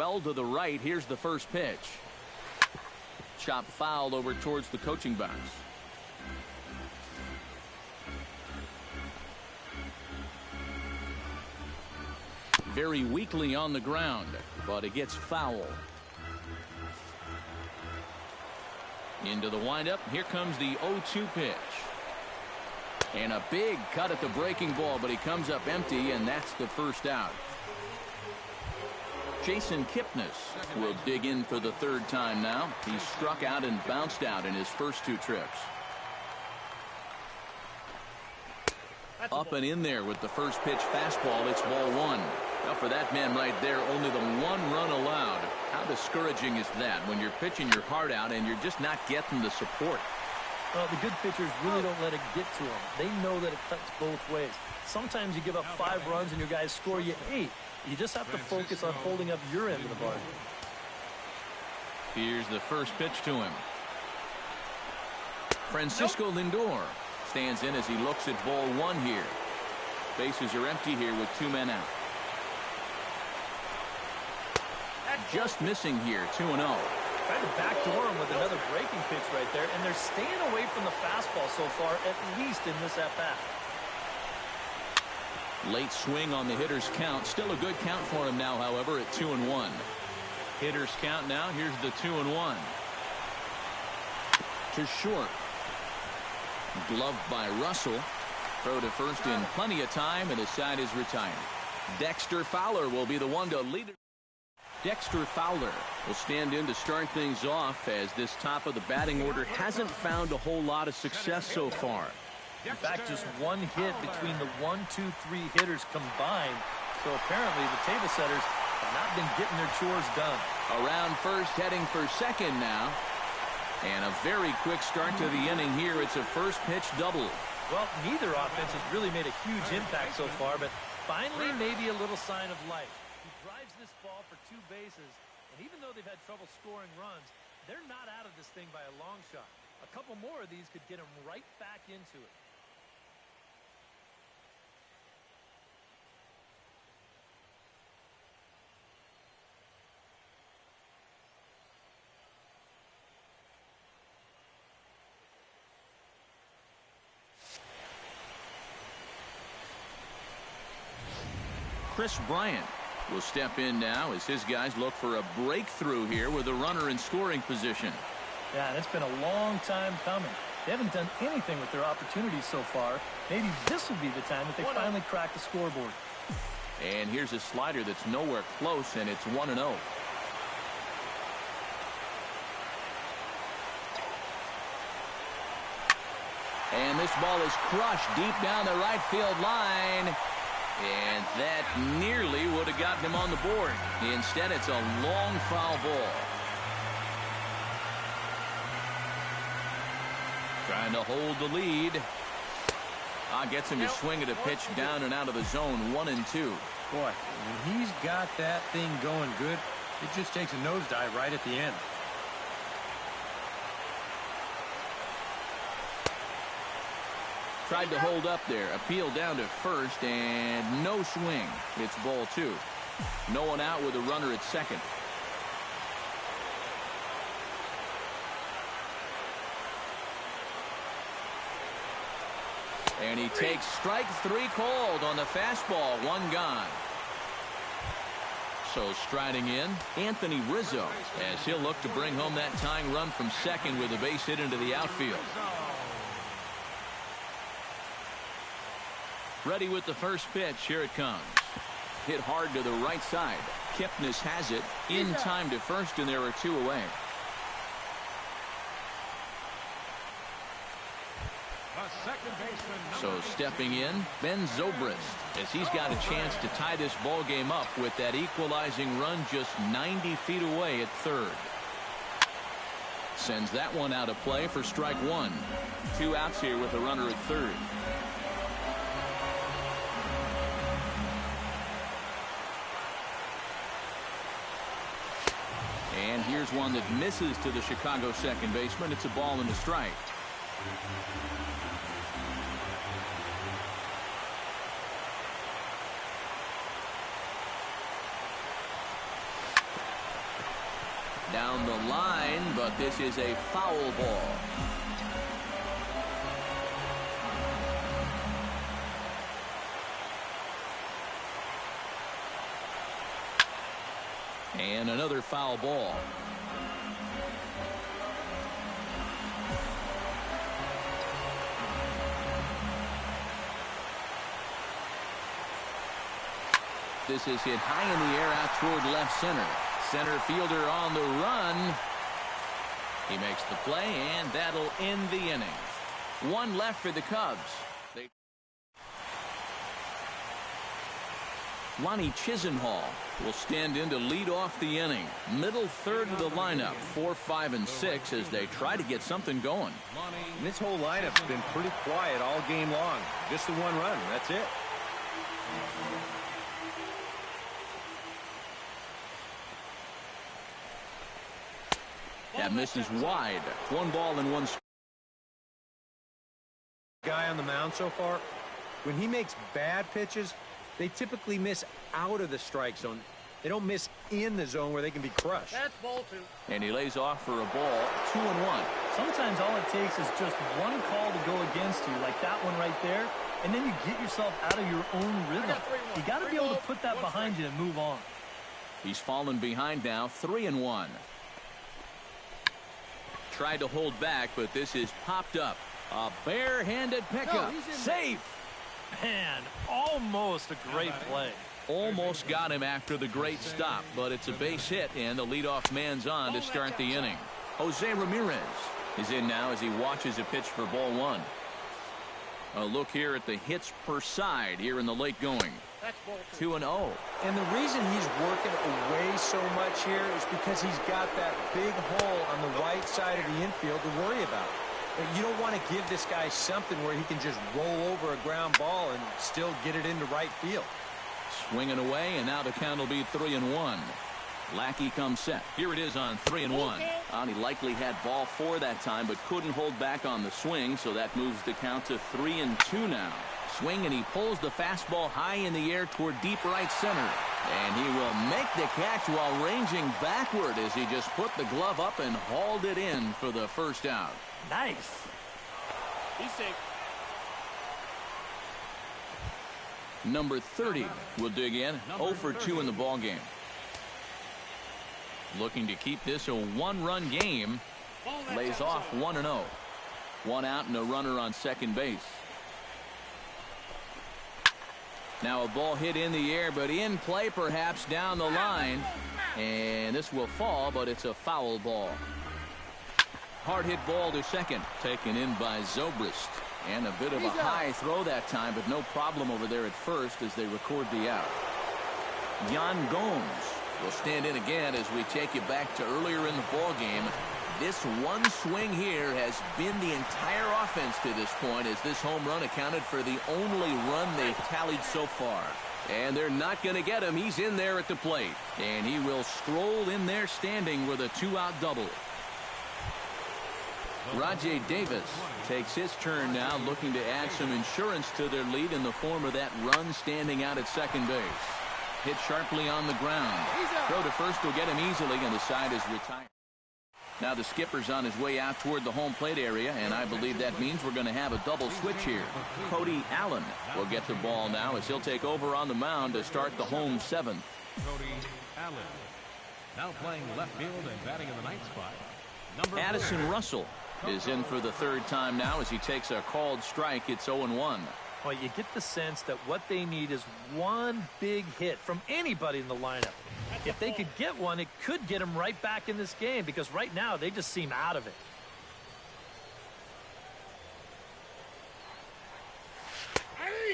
well to the right. Here's the first pitch. Chop foul over towards the coaching box. Very weakly on the ground, but it gets foul. Into the windup. Here comes the 0-2 pitch. And a big cut at the breaking ball, but he comes up empty, and that's the first out. Jason Kipnis will dig in for the third time now. He struck out and bounced out in his first 2 trips. Up and in there with the first pitch fastball. It's ball 1. Now for that man right there, only the 1 run allowed. How discouraging is that when you're pitching your heart out and you're just not getting the support? Well, the good pitchers really don't let it get to them. They know that it cuts both ways. Sometimes you give up 5 runs and your guys score you 8. You just have to focus on holding up your end of the bargain. Here's the first pitch to him. Francisco Lindor stands in as he looks at ball 1 here. Bases are empty here with 2 men out. Just missing here, 2-0. Trying to backdoor him with another breaking pitch right there, and they're staying away from the fastball so far, at least in this at-bat. Late swing on the hitter's count. Still a good count for him now, however, at 2-1. Hitter's count now. Here's the 2-1. To short. Gloved by Russell. Throw to first in plenty of time, and his side is retired. Dexter Fowler will be the one to lead it. Dexter Fowler will stand in to start things off, as this top of the batting order hasn't found a whole lot of success so far. In fact, just 1 hit between the 1, 2, 3 hitters combined. So apparently the table setters have not been getting their chores done. Around first, heading for second now. And a very quick start to the inning here. It's a first pitch double. Well, neither offense has really made a huge impact so far, but finally maybe a little sign of life. He drives this ball for 2 bases, and even though they've had trouble scoring runs, they're not out of this thing by a long shot. A couple more of these could get them right back into it. Chris Bryant will step in now as his guys look for a breakthrough here with a runner in scoring position. Yeah, it's been a long time coming. They haven't done anything with their opportunities so far. Maybe this will be the time that they finally crack the scoreboard. And here's a slider that's nowhere close, and it's 1-0. And this ball is crushed deep down the right field line. And that nearly would have gotten him on the board. Instead, it's a long foul ball. Trying to hold the lead. Gets him to swing at a pitch down and out of the zone, 1-2. Boy, when he's got that thing going good, it just takes a nosedive right at the end. Tried to hold up there. Appeal down to first, and no swing. It's ball 2. No one out with a runner at second. And he takes strike 3 called on the fastball. 1 gone. So striding in, Anthony Rizzo, as he'll look to bring home that tying run from second with a base hit into the outfield. Ready with the first pitch. Here it comes. Hit hard to the right side. Kipnis has it in time to first, and there are 2 away. So stepping in, Ben Zobrist, as he's got a chance to tie this ball game up with that equalizing run just 90 feet away at third. Sends that one out of play for strike 1. 2 outs here with a runner at third. And here's one that misses to the Chicago second baseman. It's a ball and a strike. Down the line, but this is a foul ball. And another foul ball. This is hit high in the air out toward left center. Center fielder on the run. He makes the play, and that'll end the inning. One left for the Cubs. Lonnie Chisenhall will stand in to lead off the inning. Middle third of the lineup, 4, 5, and 6 as they try to get something going. And this whole lineup's been pretty quiet all game long. Just the one run, that's it. That misses wide. 1 ball and 1 strike. Guy on the mound so far, when he makes bad pitches, they typically miss out of the strike zone. They don't miss in the zone where they can be crushed. That's ball 2. And he lays off for a ball. 2-1. Sometimes all it takes is just one call to go against you, like that one right there, and then you get yourself out of your own rhythm. You got to be able to put that behind you and move on. He's fallen behind now, 3-1. Tried to hold back, but this is popped up. A barehanded pickup. Safe. Man, almost a great play. Almost got him after the great stop, but it's a base hit, and the leadoff man's on to start the inning. Jose Ramirez is in now as he watches a pitch for ball 1. A look here at the hits per side here in the late going. 2-0. And the reason he's working away so much here is because he's got that big hole on the right side of the infield to worry about. But you don't want to give this guy something where he can just roll over a ground ball and still get it into right field. Swinging away, and now the count will be 3-1. Lackey comes set. Here it is on 3-1. He likely had ball 4 that time, but couldn't hold back on the swing, so that moves the count to 3-2 now. Swing, and he pulls the fastball high in the air toward deep right center. And he will make the catch while ranging backward as he just put the glove up and hauled it in for the first out. Nice. He's safe. Number 30 will dig in. 0 for 2 in the ball game. Looking to keep this a 1-run game. Lays off 1-0. 1 out and a runner on second base. Now a ball hit in the air, but in play perhaps down the line. And this will fall, but it's a foul ball. Hard hit ball to second, taken in by Zobrist. And a bit of a high throw that time, but no problem over there at first as they record the out. Yan Gomes will stand in again as we take you back to earlier in the ball game. This one swing here has been the entire offense to this point, as this home run accounted for the only run they've tallied so far. And they're not going to get him. He's in there at the plate, and he will stroll in there standing with a 2-out double. Rajay Davis takes his turn now, looking to add some insurance to their lead in the form of that run standing out at second base. Hit sharply on the ground. Throw to first will get him easily, and the side is retired. Now the skipper's on his way out toward the home plate area, and I believe that means we're going to have a double switch here. Cody Allen will get the ball now as he'll take over on the mound to start the home 7th. Cody Allen now playing left field and batting in the ninth spot. Addison Russell is in for the 3rd time now as he takes a called strike. It's 0-1. Well, you get the sense that what they need is one big hit from anybody in the lineup. If they could get one, it could get them right back in this game, because right now they just seem out of it.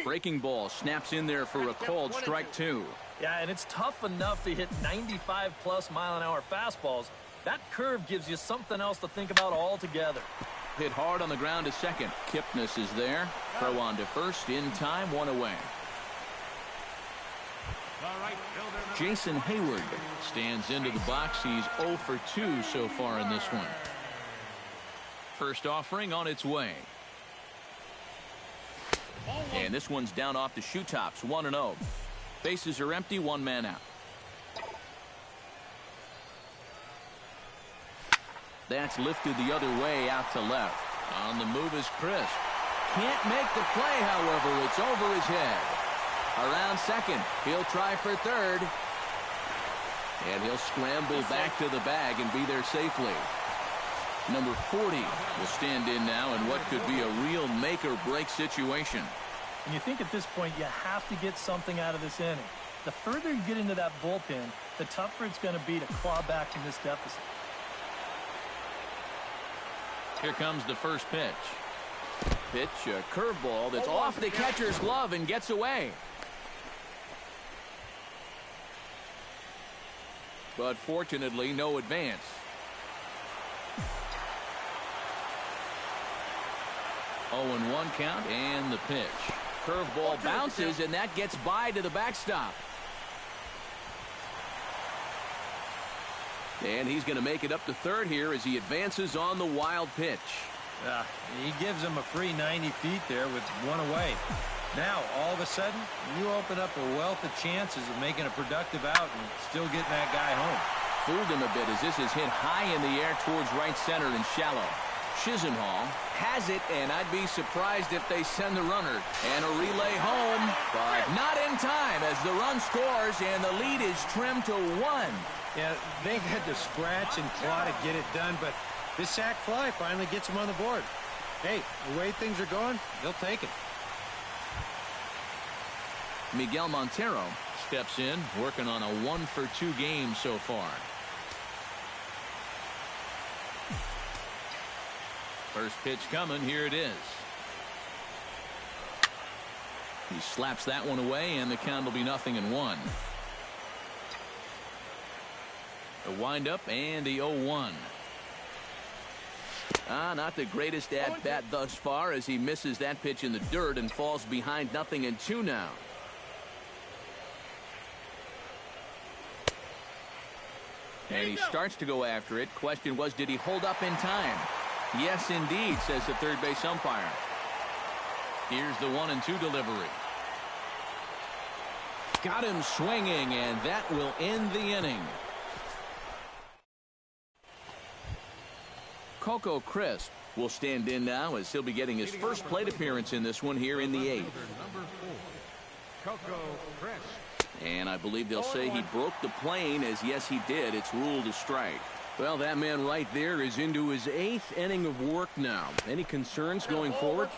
Breaking ball snaps in there for a called strike 2. Yeah, and it's tough enough to hit 95+ mile-an-hour fastballs. That curve gives you something else to think about altogether. Hit hard on the ground to second. Kipnis is there. Throw on to first. In time, 1 away. Jason Hayward stands into the box. He's 0 for 2 so far in this one. First offering on its way. And this one's down off the shoe tops. 1-0. Bases are empty. 1 man out. That's lifted the other way out to left. On the move is Crisp. Can't make the play, however. It's over his head. Around second. He'll try for third. And he'll scramble back to the bag and be there safely. Number 40 will stand in now in what could be a real make-or-break situation. And you think at this point you have to get something out of this inning. The further you get into that bullpen, the tougher it's going to be to claw back from this deficit. Here comes the first pitch. Pitch, a curveball that's off the catcher's glove and gets away. But fortunately, no advance. Oh, 0-1 count and the pitch. Curveball bounces, and that gets by to the backstop. And he's going to make it up to third here as he advances on the wild pitch. He gives him a free 90 feet there with one away. Now, all of a sudden, you open up a wealth of chances of making a productive out and still getting that guy home. Fooled him a bit as this is hit high in the air towards right center and shallow. Chisenhall has it, and I'd be surprised if they send the runner. And a relay home, but not in time as the run scores and the lead is trimmed to 1. Yeah, they had to scratch and claw to get it done, but this sac fly finally gets them on the board. Hey, the way things are going, they'll take it. Miguel Montero steps in, working on a 1-for-2 game so far. First pitch coming. Here it is. He slaps that one away, and the count will be 0-1. The windup and the 0-1. Not the greatest at bat thus far as he misses that pitch in the dirt and falls behind 0-2 now. And he starts to go after it. Question was, did he hold up in time? Yes, indeed, says the third base umpire. Here's the 1-2 delivery. Got him swinging, and that will end the inning. Coco Crisp will stand in now as he'll be getting his first plate appearance in this one here in the 8th. Number 4, Coco Crisp. And I believe they'll say he broke the plane, as yes he did. It's ruled a strike. Well, that man right there is into his 8th inning of work now. Any concerns going forward?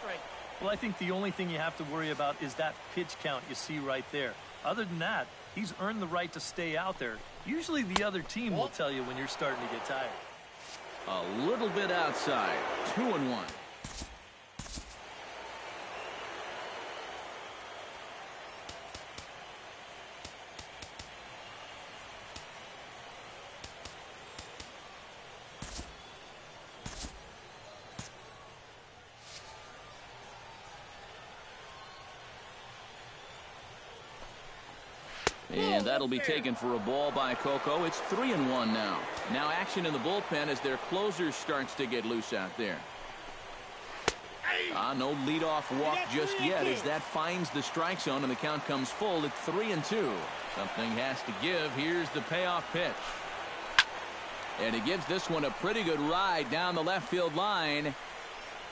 Well, I think the only thing you have to worry about is that pitch count you see right there. Other than that, he's earned the right to stay out there. Usually the other team will tell you when you're starting to get tired. A little bit outside. 2-1. And that'll be taken for a ball by Coco. It's 3-1 now. Now action in the bullpen as their closer starts to get loose out there. No leadoff walk just yet as that finds the strike zone and the count comes full at 3-2. Something has to give. Here's the payoff pitch. And he gives this one a pretty good ride down the left field line.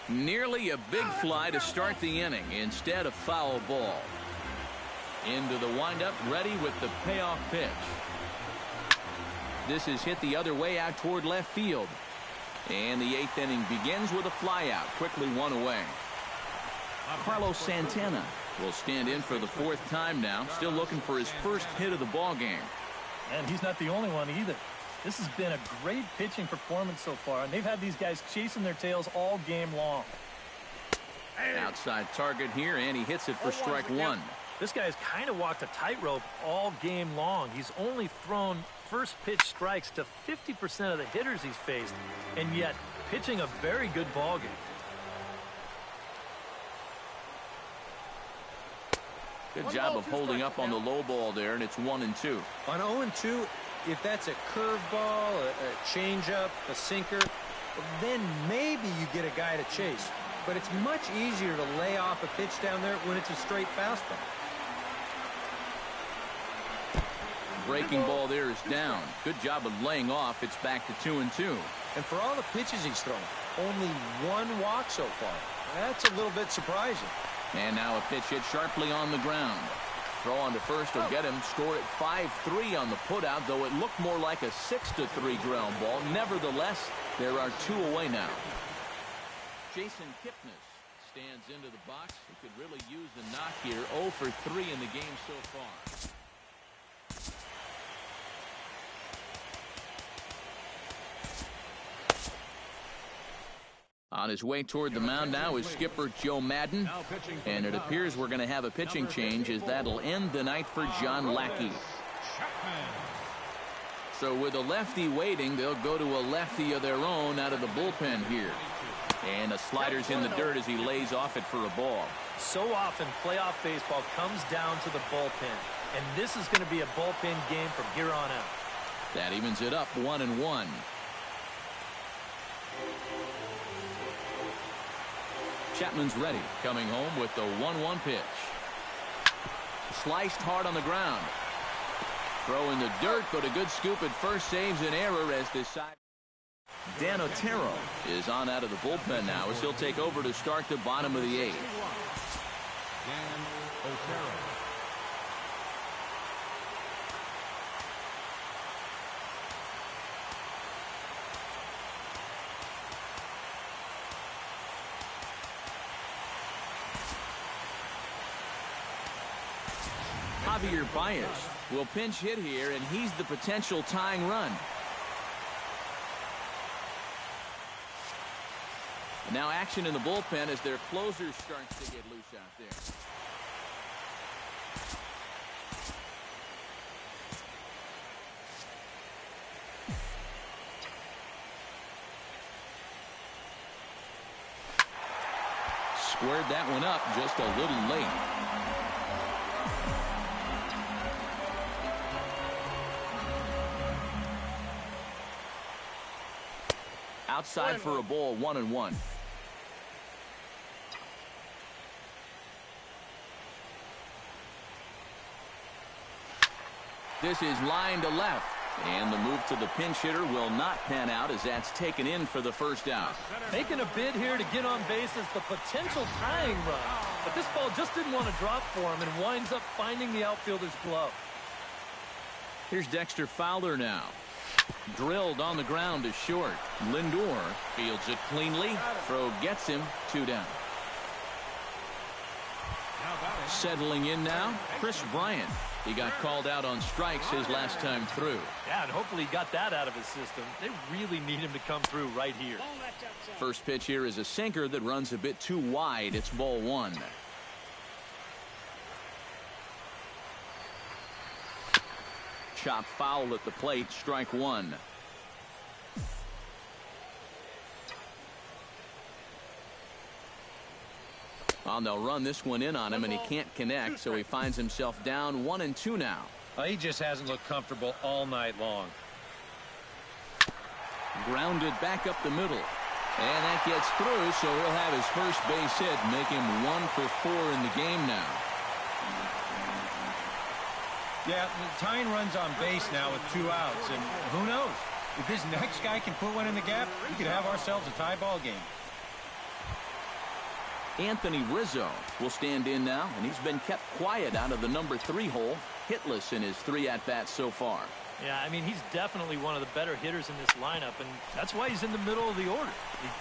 Nearly a big fly to start the inning. Instead, a foul ball. Into the windup, ready with the payoff pitch. This is hit the other way out toward left field. And the 8th inning begins with a flyout. Quickly one away. Carlos Santana will stand in for the 4th time now. Still looking for his first hit of the ball game. And he's not the only one either. This has been a great pitching performance so far, and they've had these guys chasing their tails all game long. Outside target here, and he hits it for strike 1. This guy's kind of walked a tightrope all game long. He's only thrown first pitch strikes to 50% of the hitters he's faced, and yet pitching a very good ball game. Good job of holding up on the low ball there, and it's 1-2. On 0-2, if that's a curveball, a changeup, a sinker, then maybe you get a guy to chase. But it's much easier to lay off a pitch down there when it's a straight fastball. breaking ball there is down. Good job of laying off. It's back to 2-2. And for all the pitches he's thrown, only one walk so far. That's a little bit surprising. And now a pitch hit sharply on the ground. Throw on to first will get him. Score at 5-3 on the putout, though it looked more like a 6-3 ground ball. Nevertheless, there are 2 away now. Jason Kipnis stands into the box. He could really use a knock here. 0 for 3 in the game so far. On his way toward the mound now is skipper Joe Madden. And it appears we're going to have a pitching change, as that'll end the night for John Lackey. So with a lefty waiting, they'll go to a lefty of their own out of the bullpen here. And a slider's in the dirt as he lays off it for a ball. So often playoff baseball comes down to the bullpen. And this is going to be a bullpen game from here on out. That evens it up 1-1. Chapman's ready, coming home with the 1-1 pitch. Sliced hard on the ground. Throw in the dirt, but a good scoop at first saves an error as this side. Dan Otero is on out of the bullpen now as he'll take over to start the bottom of the 8th. Dan Otero. Javier Baez will pinch hit here, and he's the potential tying run. And now action in the bullpen as their closer starts to get loose out there. Squared that one up just a little late. Outside for a ball, 1-1. This is line to left. And the move to the pinch hitter will not pan out as that's taken in for the first out. Making a bid here to get on base is the potential tying run. But this ball just didn't want to drop for him and winds up finding the outfielder's glove. Here's Dexter Fowler now. Drilled on the ground to short. Lindor fields it cleanly. Throw gets him. 2 down. Settling in now, Chris Bryant. He got called out on strikes his last time through. Yeah, and hopefully he got that out of his system. They really need him to come through right here. First pitch here is a sinker that runs a bit too wide. It's ball 1. Chop foul at the plate, strike 1. Well, they'll run this one in on him, and he can't connect, so he finds himself down 1-2 now. He just hasn't looked comfortable all night long. Grounded back up the middle. And that gets through, so he'll have his first base hit, make him 1 for 4 in the game now. Yeah, tying runs on base now with 2 outs, and who knows? If this next guy can put one in the gap, we could have ourselves a tie ball game. Anthony Rizzo will stand in now, and he's been kept quiet out of the number 3 hole, hitless in his 3 at-bats so far. Yeah, I mean, he's definitely one of the better hitters in this lineup, and that's why he's in the middle of the order.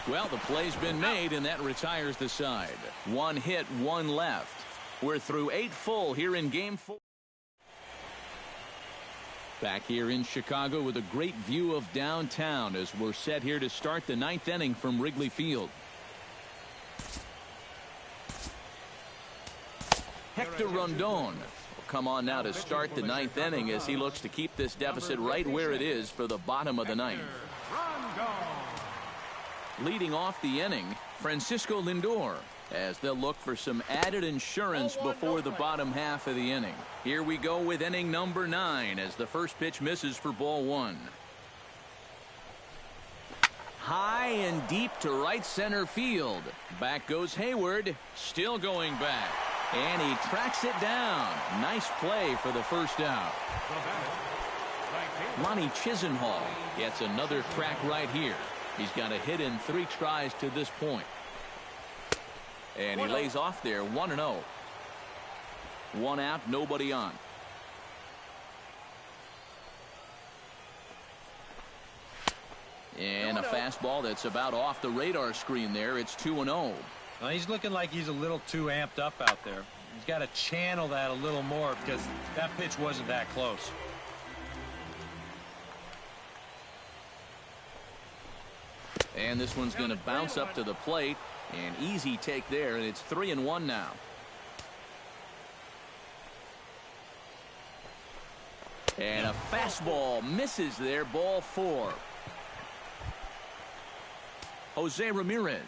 Well, the play's been made, and that retires the side. 1 hit, 1 left. We're through 8 full here in Game 4. Back here in Chicago with a great view of downtown as we're set here to start the 9th inning from Wrigley Field. Hector Rondon will come on now to start the 9th inning as he looks to keep this deficit right where it is for the bottom of the 9th. Leading off the inning, Francisco Lindor, as they'll look for some added insurance before the bottom half of the inning. Here we go with inning number 9 as the first pitch misses for ball 1. High and deep to right center field. Back goes Hayward, still going back. And he tracks it down. Nice play for the first out. Lonnie Chisenhall gets another crack right here. He's got a hit in 3 tries to this point. And he lays off there 1-0. 1 out, nobody on. And a fastball that's about off the radar screen there. It's 2-0. Well, he's looking like he's a little too amped up out there. He's got to channel that a little more because that pitch wasn't that close. And this one's going to bounce up to the plate. An easy take there, and it's 3-1 now. And a fastball misses there, ball 4. Jose Ramirez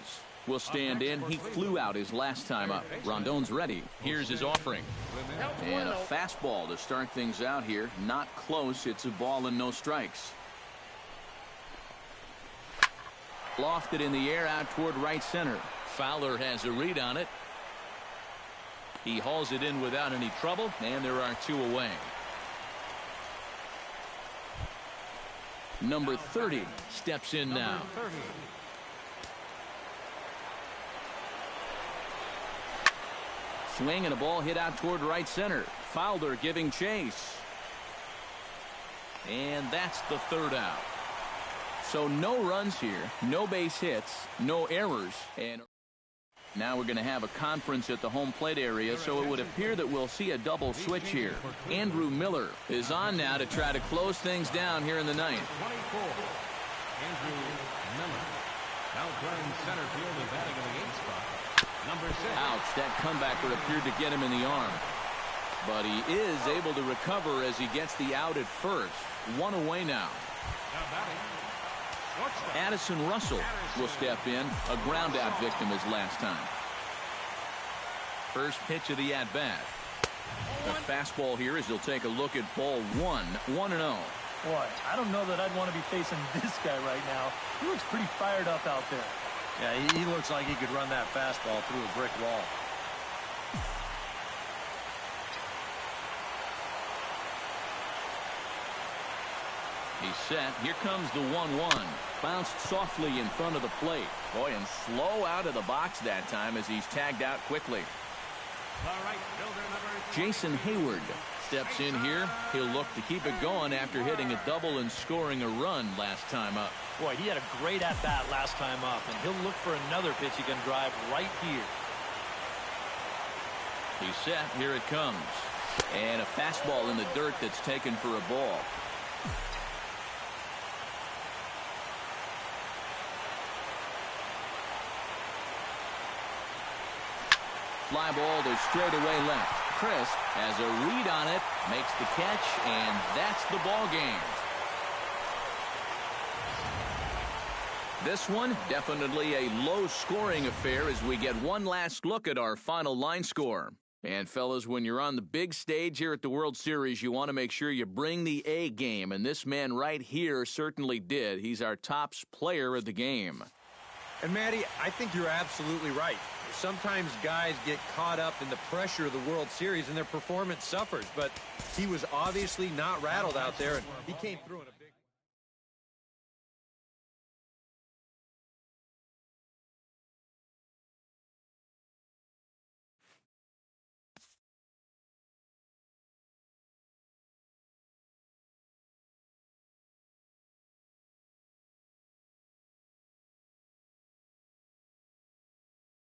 will stand in. He flew out his last time up. Rondon's ready. Here's his offering. And a fastball to start things out here. Not close. It's a ball and no strikes. Lofted in the air out toward right center. Fowler has a read on it. He hauls it in without any trouble, and there are 2 away. Number 30 steps in now. Swing and a ball hit out toward right center. Fowler giving chase. And that's the 3rd out. So no runs here, no base hits, no errors. And now we're going to have a conference at the home plate area, so it would appear that we'll see a double switch here. Andrew Miller is on now to try to close things down here in the 9th. 24. Andrew Miller. Now playing center field and batting in the 8th spot. Number 6. Ouch, that comebacker appeared to get him in the arm. But he is able to recover as he gets the out at first. 1 away now. Now batting. Addison Russell will step in. A ground out victim his last time. First pitch of the at-bat. A fastball here as he'll take a look at ball 1. 1-0. Boy, I don't know that I'd want to be facing this guy right now. He looks pretty fired up out there. Yeah, he looks like he could run that fastball through a brick wall. He's set. Here comes the 1-1. Bounced softly in front of the plate. Boy, and slow out of the box that time as he's tagged out quickly. Jason Hayward steps in here. He'll look to keep it going after hitting a double and scoring a run last time up. Boy, he had a great at-bat last time up, and he'll look for another pitch he can drive right here. He's set. Here it comes. And a fastball in the dirt that's taken for a ball. Fly ball to straightaway left. Crisp has a read on it, makes the catch, and that's the ball game. This one, definitely a low-scoring affair as we get one last look at our final line score. And, fellas, when you're on the big stage here at the World Series, you want to make sure you bring the A game, and this man right here certainly did. He's our top player of the game. And, Matty, I think you're absolutely right. Sometimes guys get caught up in the pressure of the World Series and their performance suffers, but he was obviously not rattled out there, and he came through in a